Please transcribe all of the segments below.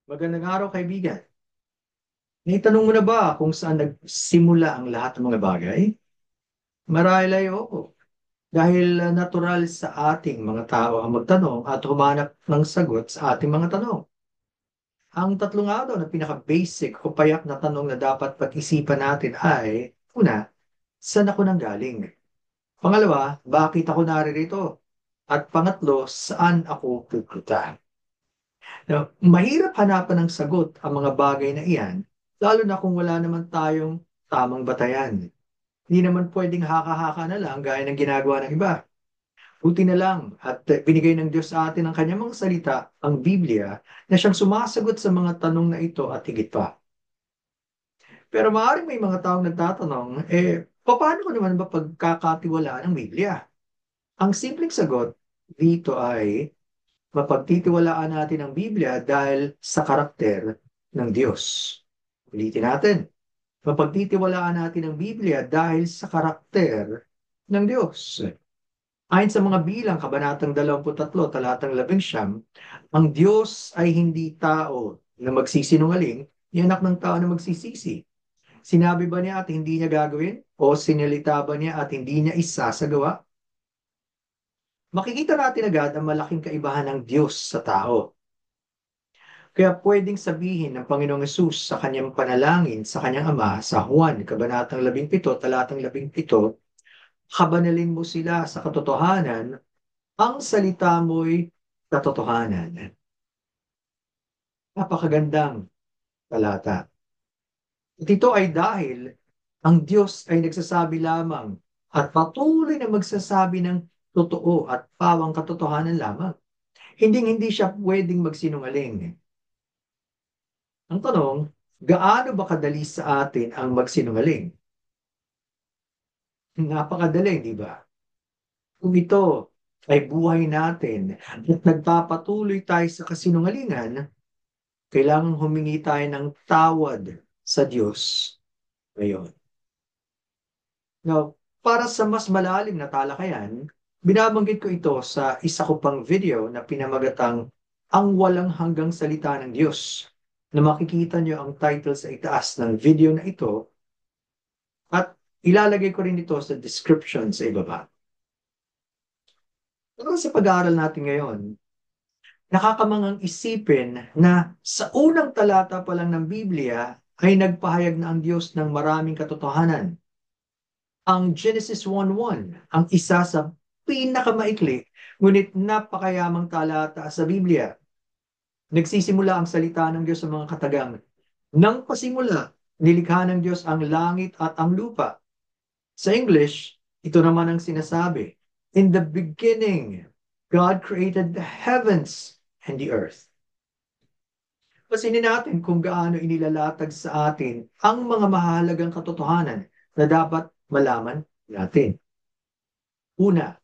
Magandang araw, kaibigan. Naitanong mo na ba kung saan nagsimula ang lahat ng mga bagay? Marahil ay oo. Dahil natural sa ating mga tao ang magtanong at humanap ng sagot sa ating mga tanong. Ang tatlong araw na pinaka-basic o payak na tanong na dapat pag-isipan natin ay, una, saan ako nanggaling? Pangalawa, bakit ako naririto? At pangatlo, saan ako pupunta? Now, mahirap hanapan ng sagot ang mga bagay na iyan, lalo na kung wala naman tayong tamang batayan. Hindi naman pwedeng haka-haka na lang gaya ng ginagawa ng iba. Buti na lang at binigay ng Diyos sa atin ang kanyang mga salita, ang Biblia, na siyang sumasagot sa mga tanong na ito at higit pa. Pero maaaring may mga taong nagtatanong, paano ko naman ba pagkakatiwalaan ang Biblia? Ang simpleng sagot dito ay mapagtitiwalaan natin ang Biblia dahil sa karakter ng Diyos. Ulitin natin. Mapagtitiwalaan natin ang Biblia dahil sa karakter ng Diyos. Ayon sa mga bilang, Kabanatang 23, talatang 11, ang Diyos ay hindi tao na magsisinungaling, ni anak ng tao na magsisisi. Sinabi ba niya at hindi niya gagawin? O sinalita ba niya at hindi niya isasagawa? Makikita natin agad ang malaking kaibahan ng Diyos sa tao. Kaya pwedeng sabihin ng Panginoong Yesus sa kanyang panalangin sa kanyang ama sa Juan, Kabanatang 17, talatang 17, kabanalin mo sila sa katotohanan, ang salita mo'y katotohanan. Napakagandang talata. At ito ay dahil ang Diyos ay nagsasabi lamang at patuloy na magsasabi ng totoo at pawang katotohanan lamang. Hindi siya pwedeng magsinungaling. Ang tanong, gaano ba kadali sa atin ang magsinungaling? Napakadali, di ba? Kung ito ay buhay natin at nagpapatuloy tayo sa kasinungalingan, kailangang humingi tayo ng tawad sa Diyos ngayon. Now, para sa mas malalim na talakayan, binabanggit ko ito sa isa ko pang video na pinamagatang Ang Walang Hanggang Salita ng Diyos, na makikita nyo ang title sa itaas ng video na ito at ilalagay ko rin ito sa description sa ibaba. Pero sa pag-aaral natin ngayon, nakakamangang isipin na sa unang talata pa lang ng Biblia ay nagpahayag na ang Diyos ng maraming katotohanan. Ang Genesis 1:1, ang isa sa pinakamaikli ngunit napakayamang talata sa Biblia. Nagsisimula ang salita ng Diyos sa mga katagang. Nang pasimula, nilikha ng Diyos ang langit at ang lupa. Sa English, ito naman ang sinasabi. In the beginning, God created the heavens and the earth. Pasinin natin kung gaano inilalatag sa atin ang mga mahalagang katotohanan na dapat malaman natin. Una,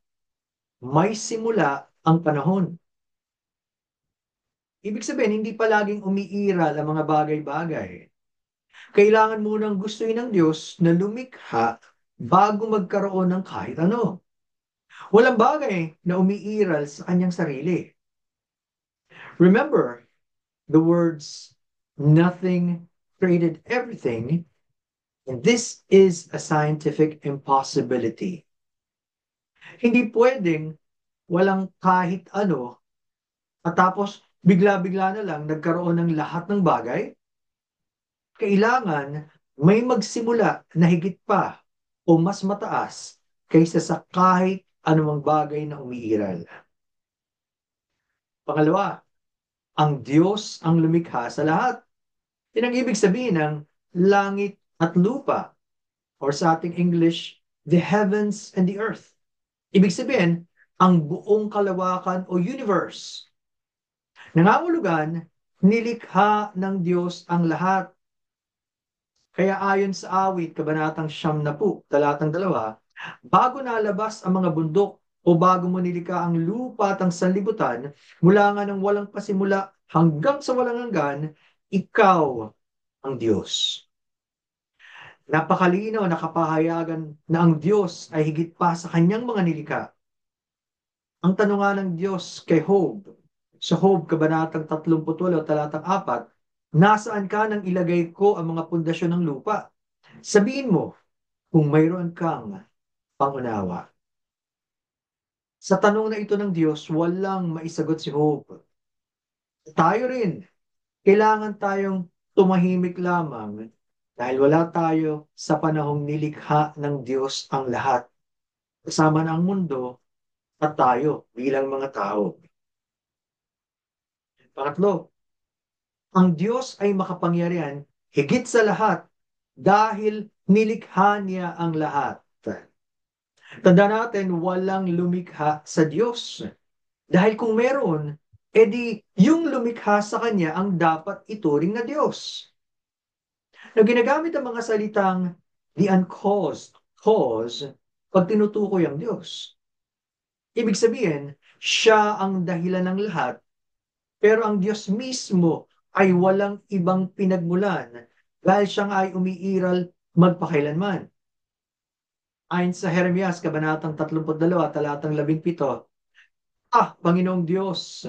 may simula ang panahon. Ibig sabihin, hindi palaging umiiral ang mga bagay-bagay. Kailangan munang gustuhin ng Diyos na lumikha bago magkaroon ng kahit ano. Walang bagay na umiiral sa kanyang sarili. Remember the words, nothing created everything, and this is a scientific impossibility. Hindi pwedeng walang kahit ano at tapos bigla-bigla na lang nagkaroon ng lahat ng bagay. Kailangan may magsimula na higit pa o mas mataas kaysa sa kahit anumang bagay na umiiral. Pangalawa, ang Diyos ang lumikha sa lahat. Yan ang ibig sabihin ng langit at lupa, or sa ating English, the heavens and the earth. Ibig sabihin, ang buong kalawakan o universe. Nangangulugan, nilikha ng Diyos ang lahat. Kaya ayon sa awit, Kabanatang 10, talatang 2, bago nalabas ang mga bundok o bago mo nilikha ang lupa at ang sanlibutan, mula nga ng walang pasimula hanggang sa walang hanggan, ikaw ang Diyos. Napakalinaw na kapahayagan na ang Diyos ay higit pa sa kanyang mga nilikha. Ang tanong nga ng Diyos kay Job, sa Job, Kabanatang 38, talatang 4, nasaan ka nang ilagay ko ang mga pundasyon ng lupa? Sabihin mo kung mayroon kang pangunawa. Sa tanong na ito ng Diyos, walang maisagot si Job. Tayo rin, kailangan tayong tumahimik lamang dahil wala tayo sa panahong nilikha ng Diyos ang lahat, kasama na ang mundo at tayo bilang mga tao. Pangatlo, ang Diyos ay makapangyarihan higit sa lahat dahil nilikha niya ang lahat. Tanda natin, walang lumikha sa Diyos. Dahil kung meron, edi yung lumikha sa Kanya ang dapat ituring na Diyos. Na ginagamit ang mga salitang the uncaused cause pag tinutukoy ang Diyos. Ibig sabihin, siya ang dahilan ng lahat, pero ang Diyos mismo ay walang ibang pinagmulan dahil siya nga ay umiiral magpakailanman. Ayon sa Jeremias, Kabanatang 32, talatang 17, Panginoong Diyos,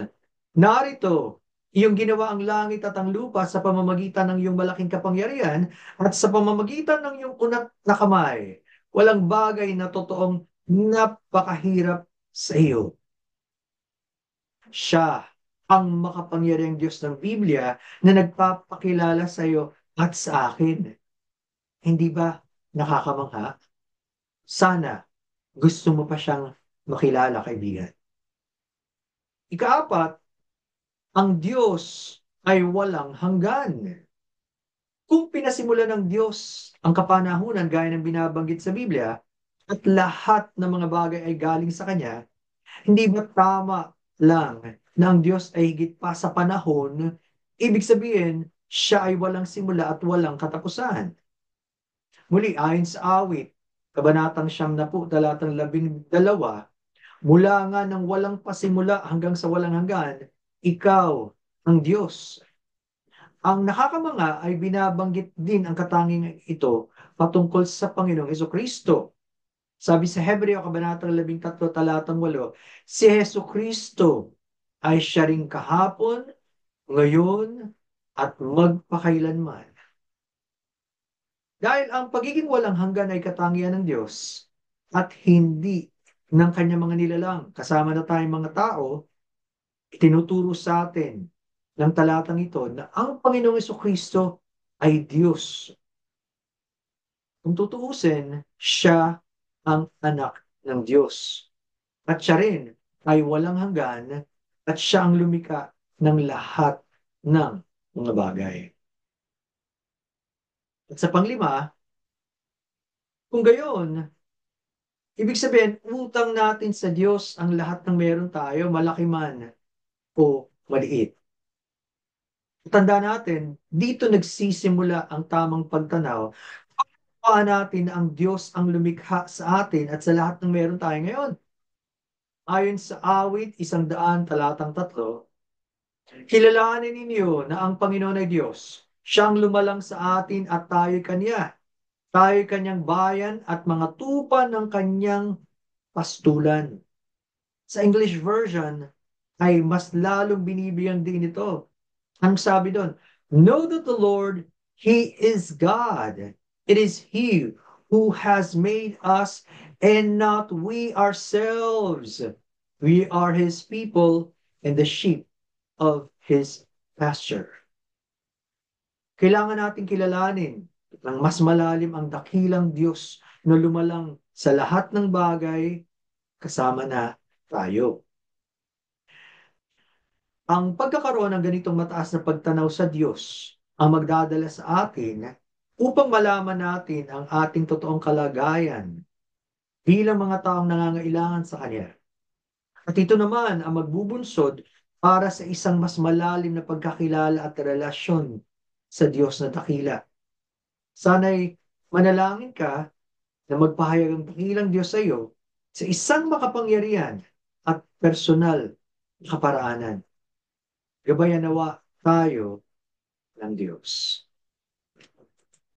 narito, iyong ginawa ang langit at ang lupa sa pamamagitan ng iyong malaking kapangyarihan at sa pamamagitan ng iyong unat na kamay. Walang bagay na totoong napakahirap sa iyo. Siya ang makapangyarihang Diyos ng Biblia na nagpapakilala sa iyo at sa akin. Hindi ba nakakamangha? Sana gusto mo pa siyang makilala, kaibigan. Ikaapat, ang Diyos ay walang hanggan. Kung pinasimulan ng Diyos ang kapanahunan gaya ng binabanggit sa Biblia at lahat ng mga bagay ay galing sa Kanya, hindi ba tama lang na ang Diyos ay higit pa sa panahon, ibig sabihin, siya ay walang simula at walang katapusan. Muli, ayon sa awit, Kabanatang 10, talatang 12, mula nga ng walang pasimula hanggang sa walang hanggan, ikaw ang Diyos. Ang nakakamanga ay binabanggit din ang katangingan ito patungkol sa Panginoong Hesukristo. Sabi sa Hebreo, Kabanatang 13, talatang 8, si Hesukristo ay siya ring kahapon, ngayon, at magpakailanman. Dahil ang pagiging walang hanggan ay katangian ng Diyos at hindi ng kanyang mga nilalang, kasama na tayong mga tao, itinuturo sa atin ng talatang ito na ang Panginoong Hesukristo ay Diyos. Kung tutuusin, siya ang anak ng Diyos. At siya rin ay walang hanggan at siya ang lumika ng lahat ng mga bagay. At sa panglima, kung gayon, ibig sabihin, utang natin sa Diyos ang lahat ng meron tayo, malaki man o maliit. Tanda natin, dito nagsisimula ang tamang pagtanaw. Paan natin na ang Diyos ang lumikha sa atin at sa lahat ng meron tayo ngayon. Ayon sa awit 100, talatang 3, kilalanin ninyo na ang Panginoon ay Diyos. Siyang lumalang sa atin at tayo'y Kanya. Tayo'y Kanyang bayan at mga tupa ng Kanyang pastulan. Sa English version ay mas lalong binibigyan din ito. Ang sabi doon, know that the Lord, He is God. It is He who has made us and not we ourselves. We are His people and the sheep of His pasture. Kailangan natin kilalanin ng mas malalim ang dakilang Diyos na lumalang sa lahat ng bagay kasama na tayo. Ang pagkakaroon ng ganitong mataas na pagtanaw sa Diyos ang magdadala sa atin upang malaman natin ang ating totoong kalagayan bilang mga taong nangangailangan sa Kanya. At ito naman ang magbubunsod para sa isang mas malalim na pagkakilala at relasyon sa Diyos na dakila. Sana'y manalangin ka na magpahayag ang dakilang Diyos sa iyo sa isang makapangyarihan at personal na kaparaanan. Gabayan nawa tayo ng Diyos.